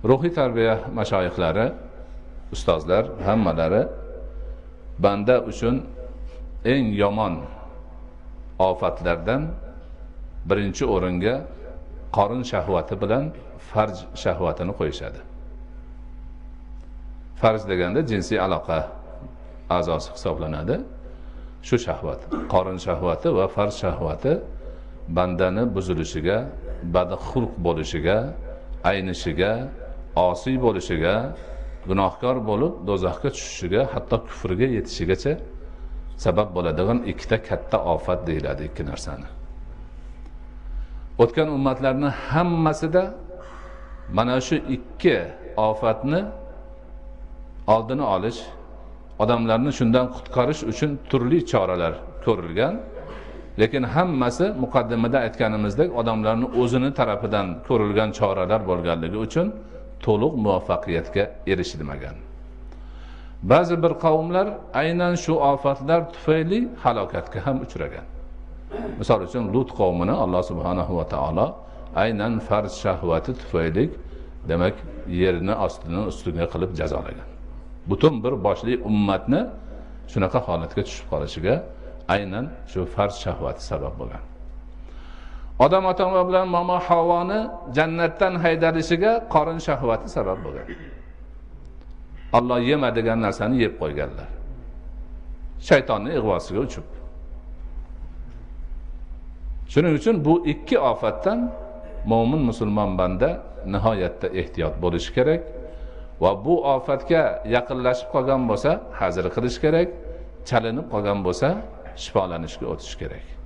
ruhiy tarbiya mashayihlari, ustozlar hammalari banda uchun eng yomon ofatlardan birinchi o'ringa qorin shahvati bilan farj shahvatini qo'yishadi. Farj deganda jinsiy aloqa a'zosi hisoblanadi. Shu shahvat, qorin shahvati va farj shahvati bandani buzilishiga, badxulq bo'lishiga, aynishiga, osiy bo'lishiga, gunohkor bo'lib do'zaxga tushishiga, hatto kufrga yetishigacha sabab bo'ladigan ikkita katta ofat deyiladi, ikki narsani. O'tgan ummatlarning hammasida mana shu ikki ofatni oldini olish, odamlarni shundan qutqarish uchun turli choralar ko'rilgan. Lekin hammasi muqaddimada aytganimizdek odamlarning o'zini tarafidan ko'rilgan choralar bo'lganligi uchun to'liq muvaffaqiyatga erishilmagan. Ba'zi bir qavmlar aynan shu ofatlar tufayli halokatga ham uchragan. Misol uchun Lut qavmini Alloh subhanahu va taolo aynan farz shahvati tufayli demak yerni ustiga qilib jazolagan. Butun bir boshli ummatni shunaqa holatga tushib qolishiga aynan shu farz shahvati sabab bo'lgan. Odam ota bilan momo Havvoni jannatdan haydalishiga qorin shahvati sabab bo'lgan. Alloh yema degan narsani yeb qo'yganlar. Shaytonning ig'vosiga uchib. Shuning uchun bu ikki ofatdan mo'min musulmon banda nihoyatda ehtiyot bo'lish kerak va bu ofatga yaqinlashib qolgan bo'lsa, hazr qilish kerak, chalinib qolgan bo'lsa, shifolanishga o'tish kerak.